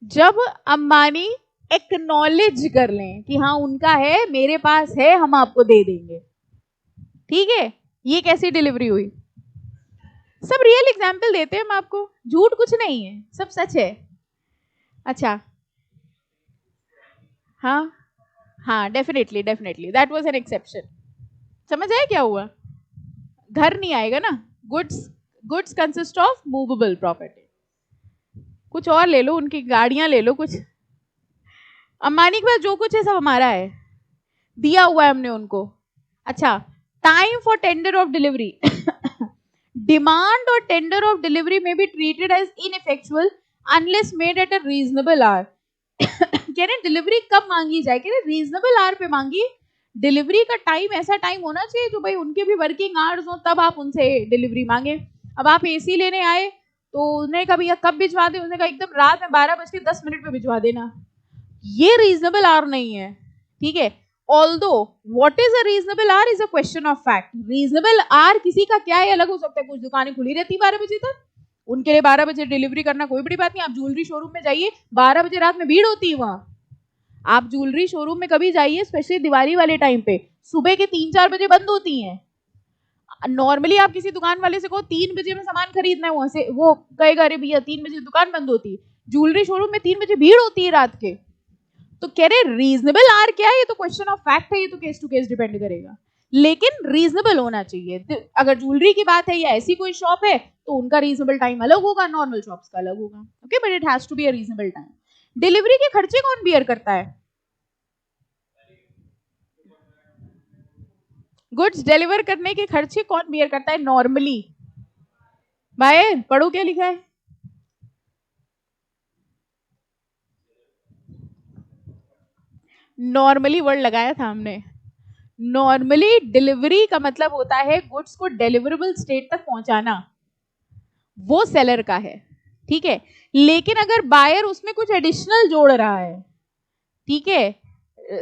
जब अंबानी एक्नॉलेज कर लें कि हाँ उनका है, मेरे पास है, हम आपको दे देंगे. ठीक है. ये कैसी डिलीवरी हुई? सब रियल एग्जाम्पल देते हैं हम आपको, झूठ कुछ नहीं है, सब सच है. अच्छा, हाँ हाँ, definitely definitely that was an exception. समझ आया क्या हुआ? घर नहीं आएगा ना. Goods consist of movable property. कुछ और ले लो, उनकी गाड़ियां ले लो, कुछ. अंबानी के पास जो कुछ है सब हमारा है, दिया हुआ है हमने उनको. अच्छा, time for tender of delivery. Demand or tender of delivery may be treated as ineffectual unless made at a reasonable hour. कह रहे डिलीवरी कब मांगी जाए? कह रहे रीजनेबल आवर पे मांगी. डिलीवरी का टाइम ऐसा टाइम होना चाहिए जो भाई उनके भी वर्किंग आवर्स हो, तब आप उनसे डिलीवरी मांगे. अब आप एसी लेने आए तो उन्होंने कहा भैया कब भिजवा दे, उसने कहा एकदम रात में 12:10 पे भिजवा देना. ये रीजनेबल आवर नहीं है. ठीक है. Although what is a reasonable hour is a question of fact. Reasonable hour किसी का क्या है अलग हो सकता है. कुछ दुकानें खुली रहती 12 बजे तक, उनके लिए 12 बजे डिलीवरी करना कोई बड़ी बात नहीं. आप ज्वेलरी शोरूम में जाइए, 12 बजे रात में भीड़ होती है वहां. आप ज्वेलरी शोरूम में कभी जाइए, स्पेशली दिवाली वाले टाइम पे, सुबह के 3-4 बजे बंद होती हैं. नॉर्मली आप किसी दुकान वाले से कहो 3 बजे में सामान खरीदना है, वहां से वो कहेगा अरे भैया 3 बजे दुकान बंद होती है. ज्वेलरी शोरूम में 3 बजे भीड़ होती है रात के. तो कह रहे रीजनेबल आर क्या है? ये तो क्वेश्चन ऑफ फैक्ट है, ये तो केस टू केस डिपेंड करेगा, लेकिन रीजनेबल होना चाहिए. अगर ज्वेलरी की बात है या ऐसी कोई शॉप है तो उनका रीजनेबल टाइम अलग होगा, नॉर्मल शॉप्स का अलग होगा. Okay, but it has to be a reasonable time. Delivery के खर्चे कौन बियर करता है? गुड्स डिलीवर करने के खर्चे कौन बियर करता है नॉर्मली? भाई पढ़ो क्या लिखा है. नॉर्मली वर्ड लगाया था हमने. नॉर्मली डिलीवरी का मतलब होता है गुड्स को डिलीवरेबल स्टेट तक पहुंचाना, वो सेलर का है. ठीक है. लेकिन अगर बायर उसमें कुछ एडिशनल जोड़ रहा है, ठीक है,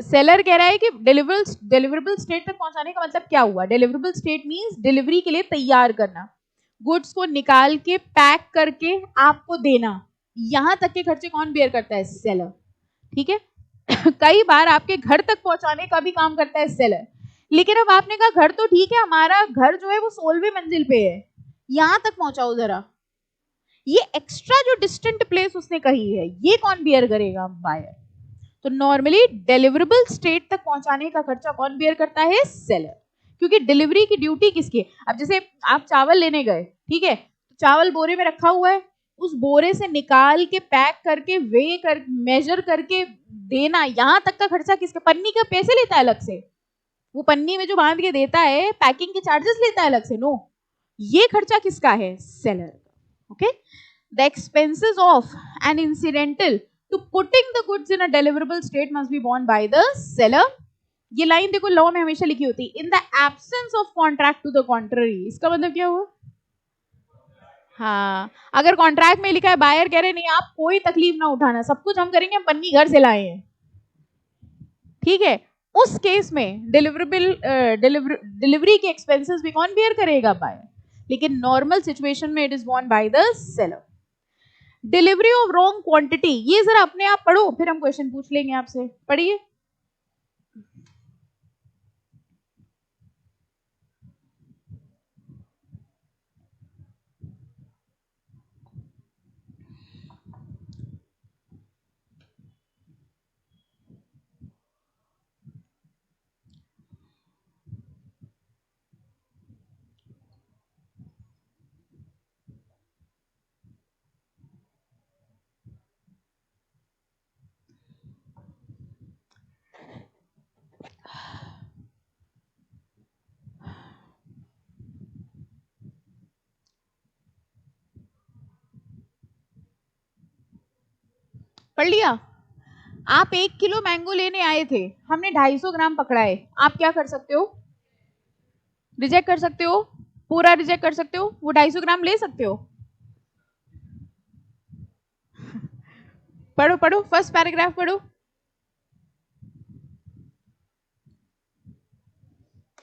सेलर कह रहा है कि डिलीवरेबल स्टेट तक पहुंचाने का मतलब क्या हुआ? डिलीवरेबल स्टेट मींस डिलीवरी के लिए तैयार करना, गुड्स को निकाल के पैक करके आपको देना. यहां तक के खर्चे कौन बेयर करता है? सेलर. ठीक है. कई बार आपके घर तक पहुंचाने का भी काम करता है सेलर. लेकिन अब आपने कहा घर तो ठीक है, हमारा घर जो है वो 16वीं मंजिल पे है, यहां तक पहुंचाओ जरा. ये एक्स्ट्रा जो डिस्टेंट प्लेस उसने कही है, ये कौन बियर करेगा? बायर. तो नॉर्मली डिलीवरेबल स्टेट तक पहुंचाने का खर्चा कौन बियर करता है? सेलर. क्योंकि डिलीवरी की ड्यूटी किसकी है? अब जैसे आप चावल लेने गए, ठीक है, चावल बोरे में रखा हुआ है, उस बोरे से निकाल के पैक करके मेजर करके देना, यहाँ तक का खर्चा किसका? पन्नी का पैसे लेता है अलग से, वो पन्नी में जो बांध के देता है पैकिंग के चार्जेस लेता है अलग से? नो, ये खर्चा किसका है? Seller. Okay, the expenses of an incidental to putting the goods in a deliverable state must be borne by the seller। ये लाइन देखो लॉ में हमेशा लिखी होती है, in the absence of contract to the contrary. इसका मतलब क्या हुआ? हाँ, अगर कॉन्ट्रैक्ट में लिखा है, बायर कह रहे नहीं आप कोई तकलीफ ना उठाना, सब कुछ हम करेंगे, हम पन्नी घर से लाए हैं, ठीक है, उस केस में डिलीवरी के एक्सपेंसेस भी कौन बेयर करेगा? बायर। लेकिन नॉर्मल सिचुएशन में it is borne by the seller. Delivery of wrong quantity, ये जरा अपने आप पढ़ो, फिर हम क्वेश्चन पूछ लेंगे आपसे। पढ़िए। पढ़ लिया? आप 1 किलो मैंगो लेने आए थे, हमने 250 ग्राम पकड़ाए, आप क्या कर सकते हो? रिजेक्ट कर सकते हो, पूरा रिजेक्ट कर सकते हो, वो 250 ग्राम ले सकते हो। पढ़ो पढ़ो, फर्स्ट पैराग्राफ पढ़ो।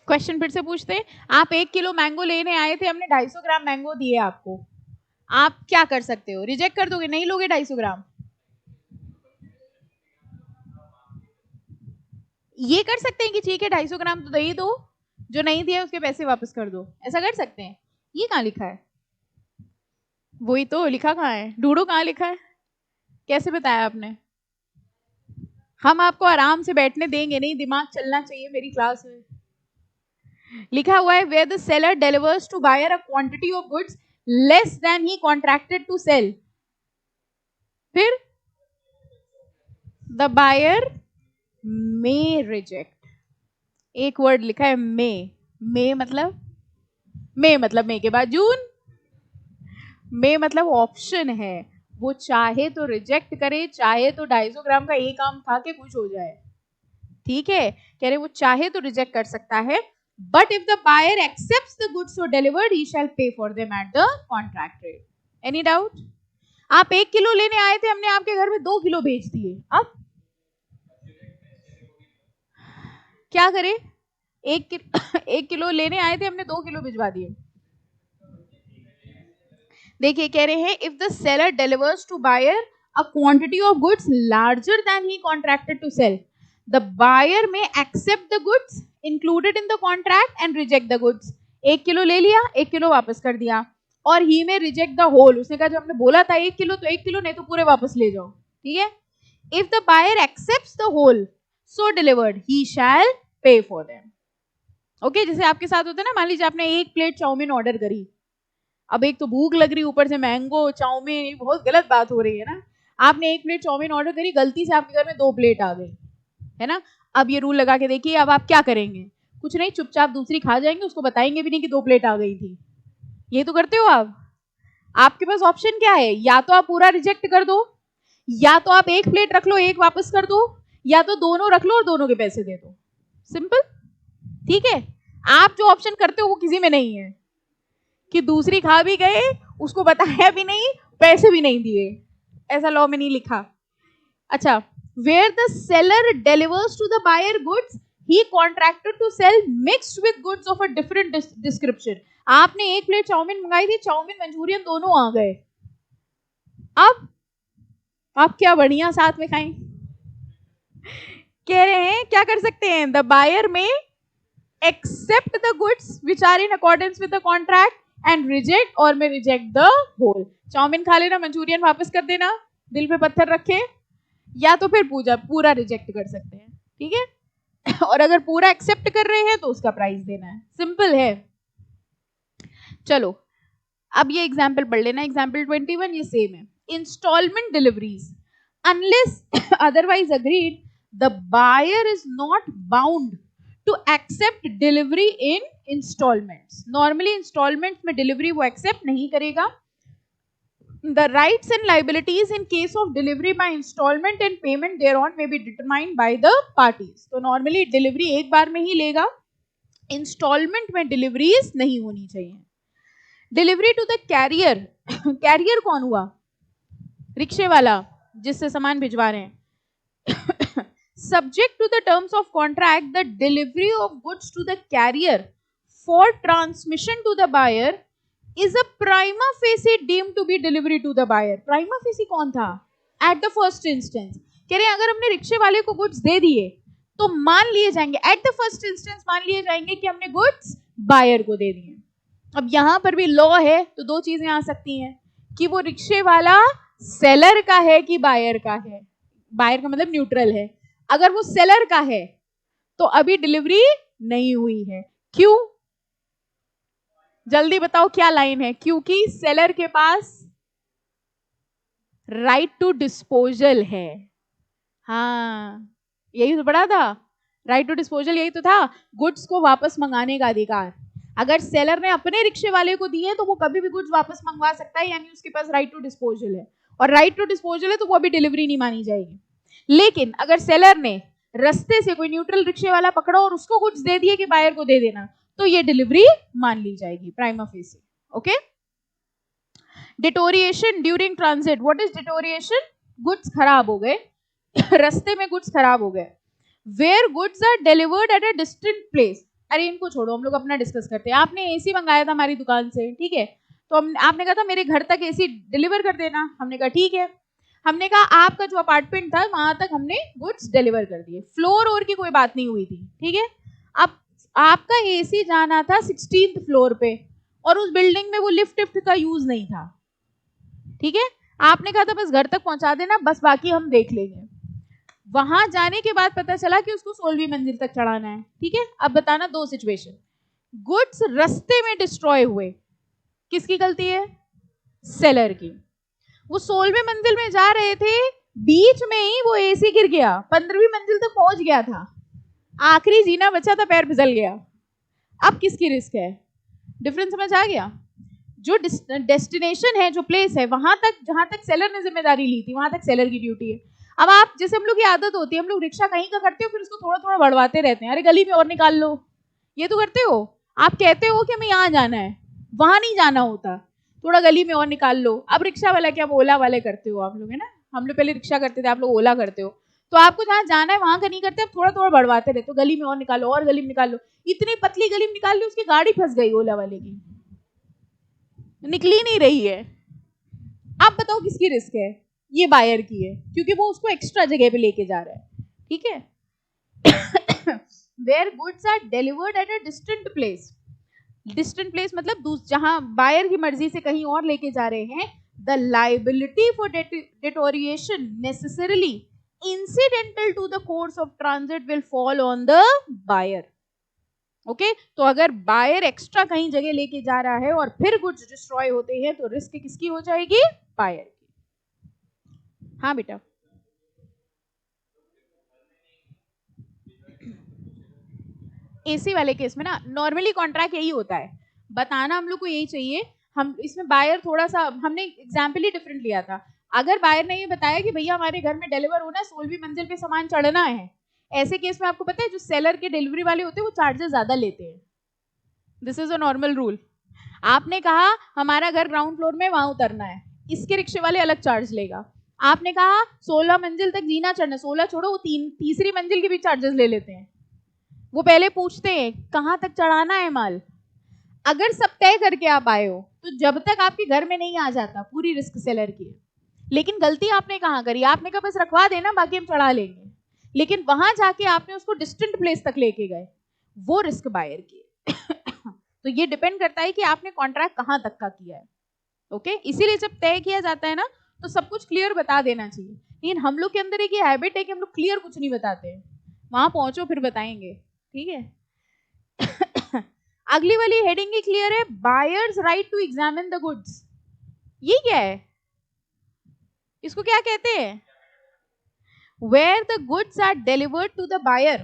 क्वेश्चन फिर से पूछते हैं, आप 1 किलो मैंगो लेने आए थे, हमने 250 ग्राम मैंगो दिए आपको, आप क्या कर सकते हो? रिजेक्ट कर दोगे? नहीं लोगे 250 ग्राम? ये कर सकते हैं कि ठीक है 250 ग्राम तो दे ही दो, जो नहीं दिया उसके पैसे वापस कर दो, ऐसा कर सकते हैं? ये कहाँ लिखा है? वही तो लिखा कहाँ है? ढूंढो कहाँ लिखा है, कैसे बताया आपने? हम आपको आराम से बैठने देंगे नहीं, दिमाग चलना चाहिए मेरी क्लास में। लिखा हुआ है where the seller delivers to buyer a quantity of goods less than he contracted to sell, फिर द बायर मे रिजेक्ट। एक वर्ड लिखा है मे मतलब मे के बाद जून, मे मतलब ऑप्शन है, वो चाहे तो रिजेक्ट करे, चाहे तो 250 ग्राम का एक आम खा के खुश हो जाए, ठीक है, कह रहे वो चाहे तो रिजेक्ट कर सकता है, but if the buyer accepts the goods so delivered he shall pay for them at the contract rate. Any doubt? आप 1 किलो लेने आए थे, हमने आपके घर में 2 किलो बेच दिए, अब क्या करें? 1 किलो लेने आए थे, हमने 2 किलो भिजवा दिए। देखिए कह रहे हैं if the seller delivers to buyer a quantity of goods larger than he contracted to sell, the buyer may accept the goods included in the contract and reject the goods. 1 kilo ले लिया, 1 kilo वापस कर दिया, और ही में reject the whole, उसने कहा जो हमने बोला था 1 किलो तो 1 किलो, नहीं तो पूरे वापस ले जाओ, ठीक है। If the buyer accepts the whole so delivered he shall pay for them. Okay, जैसे आपके साथ होता है ना, मान लीजिए आपने 1 प्लेट चाउमीन ऑर्डर करी, अब एक तो भूख लग रही, ऊपर से मैंगो चाउमीन, बहुत गलत बात हो रही है ना। आपने 1 प्लेट चाउमीन ऑर्डर करी, गलती से आपके घर में 2 प्लेट आ गई, है ना। अब ये रूल लगा के देखिए, अब आप क्या करेंगे? कुछ नहीं, चुपचाप दूसरी खा जाएंगे, उसको बताएंगे भी नहीं कि 2 प्लेट आ गई थी। ये तो करते हो आप। आपके पास ऑप्शन क्या है? या तो आप पूरा रिजेक्ट कर दो, या तो आप 1 प्लेट रख लो, 1 वापस कर दो, या तो दोनों रख लो और दोनों के पैसे दे दो। सिंपल, ठीक है। आप जो ऑप्शन करते हो वो किसी में नहीं है कि दूसरी खा भी गए, उसको बताया भी नहीं, पैसे भी नहीं दिए, ऐसा लॉ में नहीं लिखा। अच्छा, where the seller delivers to the buyer goods he contracted to sell mixed with goods of a different description। आपने 1 प्लेट चाउमीन मंगाई थी, चाउमीन मंचूरियन दोनों आ गए, अब आप क्या बढ़िया साथ में खाएं। कह रहे हैं क्या कर सकते हैं? द बायर में accept the goods which are in accordance with the contract and reject or may reject the whole। Chow mein खा लेना, मंचूरियन वापस कर देना, दिल पे पत्थर रखे, या तो फिर पूरा रिजेक्ट कर सकते हैं, ठीक है। और अगर पूरा एक्सेप्ट कर रहे हैं तो उसका प्राइस देना है, सिंपल है। चलो अब ये एग्जाम्पल पढ़ लेना, एग्जाम्पल 21 ये सेम है। Instalment deliveries unless otherwise agreed the buyer is not bound to accept delivery in instalments. Normally instalments में डिलीवरी वो एक्सेप्ट नहीं करेगा। The rights and liabilities in case of delivery by installment and payment thereon may be determined by the parties। तो normally delivery एक बार में ही लेगा, instalment में deliveries नहीं होनी चाहिए। Delivery to the carrier, carrier कौन हुआ? रिक्शे वाला जिससे सामान भिजवा रहे हैं। Subject to the terms of contract the delivery of goods to the carrier for transmission to the buyer is a prima facie deemed to be delivery to the buyer। prima facie कौन था? at the first instance। कह रहे हैं अगर हमने रिक्शे वाले को गुड्स दे दिए तो मान लिए जाएंगे, at the first instance मान लिए जाएंगे कि हमने गुड्स बायर को दे दिए। अब यहां पर भी लॉ है तो दो चीजें आ सकती हैं कि वो रिक्शे वाला सेलर का है कि बायर का है। बायर का मतलब न्यूट्रल है। अगर वो सेलर का है तो अभी डिलीवरी नहीं हुई है। क्यों? जल्दी बताओ क्या लाइन है? क्योंकि सेलर के पास राइट टू डिस्पोजल है। हाँ यही तो पढ़ा था, राइट टू डिस्पोजल यही तो था, गुड्स को वापस मंगाने का अधिकार। अगर सेलर ने अपने रिक्शे वाले को दिए तो वो कभी भी गुड्स वापस मंगवा सकता है, यानी उसके पास राइट टू डिस्पोजल है। और राइट टू डिस्पोजल है तो वो अभी डिलीवरी नहीं मानी जाएगी। लेकिन अगर सेलर ने रस्ते से कोई न्यूट्रल रिक्शे वाला पकड़ा और उसको गुड्स दे दिए कि बायर को दे देना, तो ये डिलीवरी मान ली जाएगी prima facie. Okay. Deterioration during transit. What is deterioration? Goods खराब हो गए, रास्ते में गुड्स खराब हो गए। Where goods are delivered at a distant place. अरे इनको छोड़ो, हम लोग अपना डिस्कस करते हैं। आपने एसी मंगाया था हमारी दुकान से, ठीक है, तो आपने कहा था मेरे घर तक एसी डिलीवर कर देना। हमने कहा ठीक है। हमने कहा आपका जो अपार्टमेंट था वहां तक हमने गुड्स डिलीवर कर दिए, फ्लोर और की कोई बात नहीं हुई थी, ठीक है। अब आपका एसी जाना था 16th फ्लोर पे और उस बिल्डिंग में वो लिफ्ट का यूज नहीं था, ठीक है। आपने कहा था बस घर तक पहुंचा देना, बस बाकी हम देख लेंगे। वहां जाने के बाद पता चला कि उसको 16वीं मंजिल तक चढ़ाना है, ठीक है। अब बताना दो सिचुएशन। गुड्स रास्ते में डिस्ट्रॉय हुए, किसकी गलती है? सेलर की। वो 16वीं मंजिल में जा रहे थे, बीच में ही वो एसी गिर गया, 15वीं मंजिल तक पहुंच गया था, आखिरी जीना बचा था, पैर फिसल गया। अब किसकी रिस्क है? डिफरेंस समझ आ गया? जो डेस्टिनेशन है, जो प्लेस है, वहां तक जहां तक सेलर ने जिम्मेदारी ली थी वहां तक सेलर की ड्यूटी है। अब आप जैसे, हम लोग की आदत होती है, हम लोग रिक्शा कहीं का करते हो फिर उसको थोड़ा थोड़ा बढ़वाते रहते हैं, अरे गली में और निकाल लो, ये तो करते हो। आप कहते हो कि हमें यहाँ जाना है, वहां नहीं जाना होता, थोड़ा गली में और निकाल लो। अब रिक्शा वाला क्या, ओला वाले करते हो आप लोग, है ना। हम लोग पहले रिक्शा करते थे, आप लोग ओला करते हो। तो आपको जहाँ जाना है वहां का नहीं करते, थोड़ा थोड़ा बढ़वाते रहते हो, गली में और निकालो और गली में निकालो। इतनी पतली गली में निकाल ली, उसकी गाड़ी फंस गई ओला वाले की, निकली नहीं रही है। अब बताओ किसकी रिस्क है? ये बायर की है, क्योंकि वो उसको एक्स्ट्रा जगह पे लेके जा रहा है, ठीक है। Where goods are delivered at a distant place. Distant place मतलब जहां बायर की मर्जी से कहीं और लेके जा रहे हैं, the liability for deterioration necessarily incidental to the course of transit will fall on the buyer। Okay, तो अगर बायर एक्स्ट्रा कहीं जगह लेके जा रहा है और फिर गुड्स डिस्ट्रॉय होते हैं तो रिस्क किसकी हो जाएगी? बायर की। हाँ बेटा, एसी वाले केस में ना नॉर्मली कॉन्ट्रैक्ट यही होता है, बताना हम लोग को यही चाहिए। हम इसमें बायर थोड़ा सा, हमने एग्जाम्पल ही डिफरेंट लिया था। अगर बायर ने ये बताया कि भैया हमारे घर में डिलीवर होना है, 16वीं मंजिल पे सामान चढ़ना है, ऐसे केस में आपको पता है जो सेलर के डिलीवरी वाले होते हैं वो चार्जेस ज्यादा लेते हैं। This is a normal rule. आपने कहा हमारा घर ग्राउंड फ्लोर में, वहां उतरना है, इसके रिक्शे वाले अलग चार्ज लेगा। आपने कहा 16 मंजिल तक जीना चढ़ना, 16 छोड़ो, वो तीसरी मंजिल के भी चार्जेस ले लेते हैं। वो पहले पूछते हैं कहाँ तक चढ़ाना है माल। अगर सब तय करके आप आए हो तो जब तक आपके घर में नहीं आ जाता पूरी रिस्क सेलर की है। लेकिन गलती आपने कहाँ करी? आपने कहा बस रखवा देना बाकी हम चढ़ा लेंगे, लेकिन वहां जाके आपने उसको डिस्टेंट प्लेस तक लेके गए, वो रिस्क बायर की है। तो ये डिपेंड करता है कि आपने कॉन्ट्रैक्ट कहाँ तक का किया है। ओके, इसीलिए जब तय किया जाता है ना तो सब कुछ क्लियर बता देना चाहिए। लेकिन हम लोग के अंदर एक हैबिट है कि हम लोग क्लियर कुछ नहीं बताते हैं, वहां पहुंचो फिर बताएंगे, ठीक है। अगली वाली हेडिंग ही क्लियर है, buyer's right to examine the goods. ये क्या है, इसको क्या कहते हैं? Where the goods are delivered to the buyer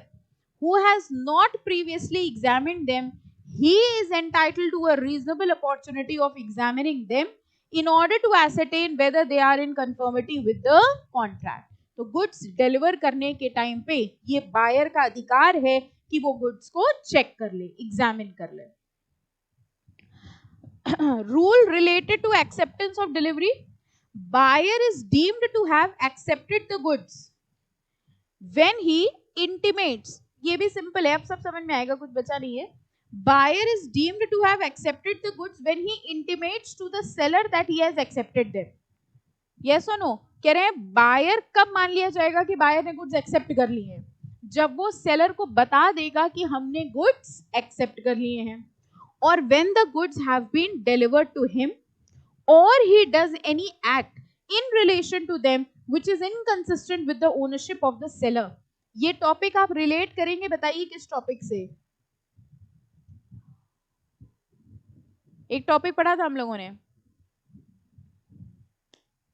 who has not previously examined them, he is entitled to a reasonable opportunity of examining them in order to ascertain whether they are in conformity with the contract. तो goods deliver करने के time पे ये buyer का अधिकार है कि वो गुड्स को चेक कर ले, एग्जामिन कर ले। Rule related to acceptance of delivery, buyer is deemed to have accepted the goods when he intimates, ये भी सिंपल है, अब सब समझ में आएगा, कुछ बचा नहीं है। buyer is deemed to have accepted the goods when he intimates to the seller that he has accepted them. yes or no? कह रहे हैं बायर कब मान लिया जाएगा कि बायर ने गुड्स एक्सेप्ट कर लिए हैं? जब वो सेलर को बता देगा कि हमने गुड्स एक्सेप्ट कर लिए हैं। और when the goods have been delivered to him or he does any act in relation to them which is inconsistent with the ownership of the seller. ये टॉपिक आप रिलेट करेंगे, बताइए किस टॉपिक से? एक टॉपिक पढ़ा था हम लोगों ने,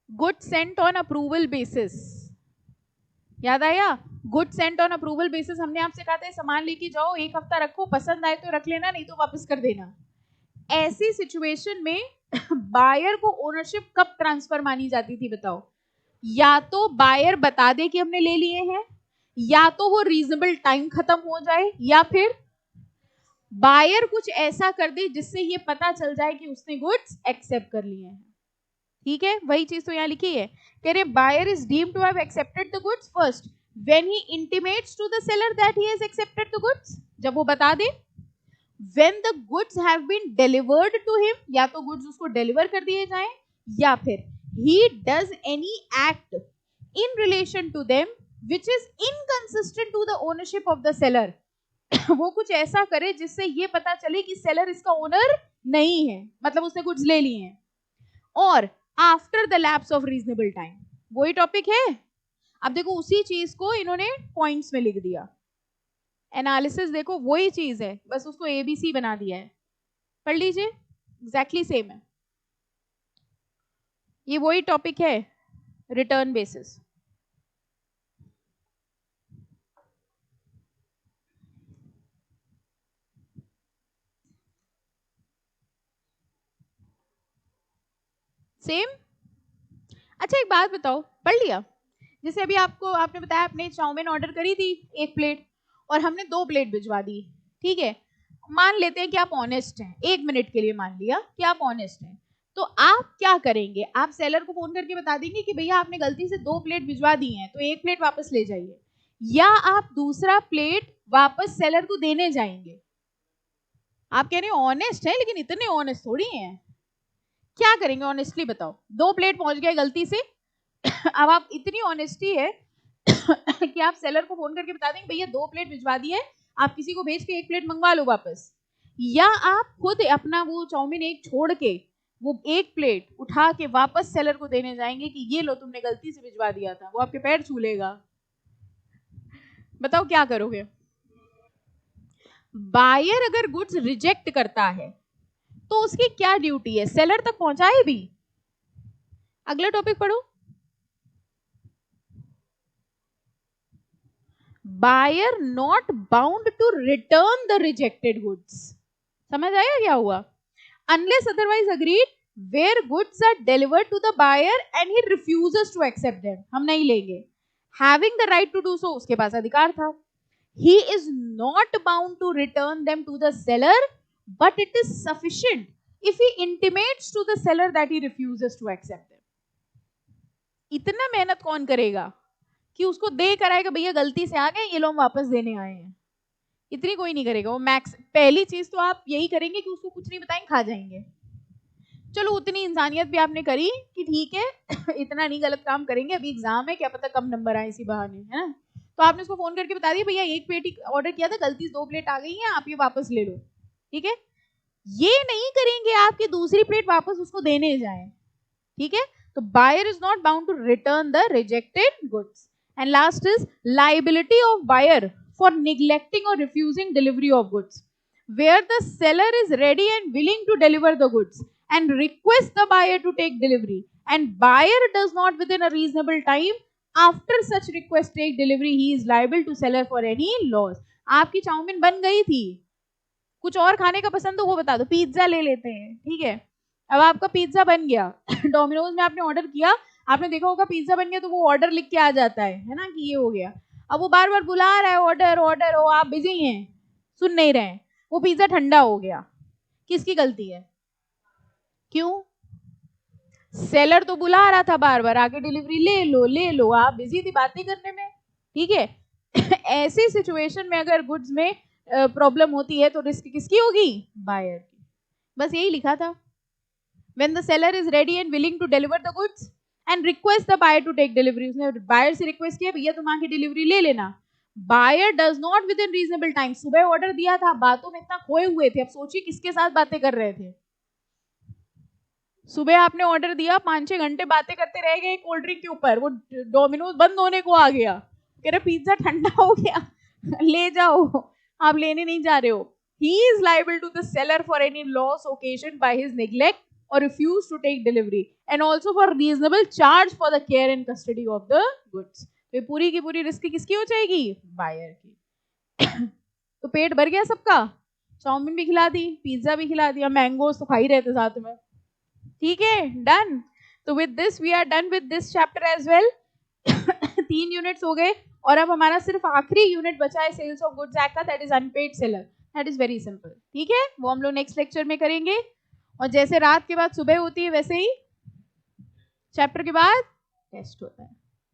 good Saint on approval basis, याद आया? Good Saint on approval basis हमने आपसे कहा था सामान लेके जाओ, एक हफ्ता रखो, पसंद आए तो रख लेना, नहीं तो वापस कर देना। ऐसी सिचुएशन में बायर को ओनरशिप कब ट्रांसफर मानी जाती थी बताओ? या तो बायर बता दे कि हमने ले लिए हैं, या तो वो रीजनेबल टाइम खत्म हो जाए, या फिर बायर कुछ ऐसा कर दे जिससे ये पता चल जाए कि उसने गुड्स एक्सेप्ट कर लिए हैं। ठीक है, वही चीज तो यहाँ लिखी है, कह रहे buyer is deemed to have accepted the goods first when he intimates to the seller that he has accepted the goods, जब वो बता दे। when the goods have been delivered to him, या तो गुड्स उसको डिलीवर कर दिए जाएं, या फिर he does any act in relation to them which is inconsistent to the ownership of the seller. वो कुछ ऐसा करे जिससे ये पता चले कि सेलर इसका ओनर नहीं है, मतलब उसने गुड्स ले लिए हैं। और after the lapse of reasonable time, वही टॉपिक है। अब देखो उसी चीज को इन्होंने पॉइंट्स में लिख दिया, एनालिसिस देखो वही चीज है, बस उसको एबीसी बना दिया है, पढ़ लीजिए, एग्जैक्टली सेम है। ये वही टॉपिक है, रिटर्न बेसिस। सेम। अच्छा एक बात बताओ, पढ़ लिया? जैसे अभी आपने बताया आपने चाउमीन ऑर्डर करी थी 1 प्लेट और हमने 2 प्लेट भिजवा दी, ठीक है? मान लेते हैं कि आप ऑनेस्ट हैं, 1 मिनट के लिए मान लिया कि आप ऑनेस्ट हैं, तो आप क्या करेंगे? आप सेलर को फोन करके बता देंगे कि भैया आपने गलती से 2 प्लेट भिजवा दी हैं, तो 1 प्लेट वापस ले जाइए, या आप दूसरा प्लेट वापस सेलर को देने जाएंगे? आप कह रहे हैं ऑनेस्ट है, लेकिन इतने ऑनेस्ट थोड़ी हैं, क्या करेंगे ऑनेस्टली बताओ? 2 प्लेट पहुंच गए गलती से अब आप इतनी ऑनेस्टी है कि आप सेलर को फोन करके बता देंगे भैया 2 प्लेट भिजवा दी है, आप किसी को भेज के 1 प्लेट मंगवा लो वापस, या आप खुद अपना वो चाउमीन एक छोड़ के वो 1 प्लेट उठा के वापस सेलर को देने जाएंगे कि ये लो तुमने गलती से भिजवा दिया था, वो आपके पैर छू लेगा। बताओ क्या करोगे? बायर अगर गुड्स रिजेक्ट करता है तो उसकी क्या ड्यूटी है? सेलर तक पहुंचाए भी। अगला टॉपिक पढ़ो, buyer not bound to return the rejected goods। समझ आया क्या हुआ? unless otherwise agreed where goods are delivered to the buyer and he refuses to accept them, हम नहीं लेंगे। having the right to do so, उसके पास अधिकार था। he is not bound to return them to the seller but it is sufficient if he intimates to the seller that he refuses to accept them। इतना मेहनत कौन करेगा कि उसको दे कर आएगा भैया गलती से आ गए, ये लोग वापस देने आए हैं? इतनी कोई नहीं करेगा। वो मैक्स पहली चीज तो आप यही करेंगे कि उसको कुछ नहीं बताएंगे, खा जाएंगे। चलो उतनी इंसानियत भी आपने करी कि ठीक है इतना नहीं गलत काम करेंगे, अभी एग्जाम है, क्या पता कम नंबर आए इसी बहाने, है ना? तो आपने उसको फोन करके बता दिया भैया 1 प्लेट ही ऑर्डर किया था, गलती से 2 प्लेट आ गई है, आप ये वापस ले लो, ठीक है? ये नहीं करेंगे आपकी दूसरी प्लेट वापस उसको देने जाए, ठीक है? तो buyer is not bound to return the rejected goods. And last is liability of buyer for neglecting or refusing delivery of goods। where the seller is ready and willing to deliver the goods and request the buyer to take delivery, and buyer does not within a reasonable time after such request take delivery, he is liable to seller for any loss. आपकी chowmein बन गई थी, कुछ और खाने का पसंद तो वो बता दो, पिज्जा ले लेते हैं, ठीक है। अब आपका पिज्जा बन गया डोमिनोज में आपने ऑर्डर किया, आपने देखा होगा पिज्जा बन गया तो वो ऑर्डर लिख के आ जाता है ना, कि ये हो गया। अब वो बार बार बुला रहा है ऑर्डर ऑर्डर, हो आप बिजी हैं, सुन नहीं रहे हैं, वो पिज्जा ठंडा हो गया, किसकी गलती है? क्यों? सेलर तो बुला रहा था बार बार, आगे डिलीवरी ले लो, आप बिजी थी बातें करने में, ठीक है। ऐसी सिचुएशन में अगर गुड्स में प्रॉब्लम होती है तो रिस्क किसकी होगी? बायर की। बस यही लिखा था। When the seller is ready and willing to deliver the goods and request the buyer to take delivery, उसने बायर से रिक्वेस्ट किया भैया तुम आके डिलीवरी ले लेना। Buyer does not within reasonable time, सुबह ऑर्डर दिया था, बातों में इतना खोए हुए थे, अब सोचिए किसके साथ बातें कर रहे थे। सुबह आपने ऑर्डर दिया, 5-6 घंटे बातें करते रह गए कोल्ड ड्रिंक के ऊपर, वो डोमिनोज बंद होने को आ गया, कह रहे पिज्जा ठंडा हो गया ले जाओ, आप लेने नहीं जा रहे हो। He is liable to the seller for any loss occasioned by his neglect or refuse to take delivery and also for reasonable charge for the care and custody of the goods. तो पूरी की पूरी risk किसकी हो जाएगी? Buyer की। तो पेट भर गया सबका, चाउमीन भी खिला दी, पिज्जा भी खिला दिया, मैंगोस तो खा ही रहते साथ में, ठीक है, डन। तो with this we are done with this chapter as well. 3 units हो गए और अब हमारा सिर्फ आखिरी यूनिट बचा है सेल्स ऑफ गुड्स एक्ट का, that is unpaid seller. That is very simple, ठीक है, वो हम लोग नेक्स्ट लेक्चर में करेंगे। और जैसे रात के बाद सुबह होती है वैसे ही चैप्टर के बाद टेस्ट होता है।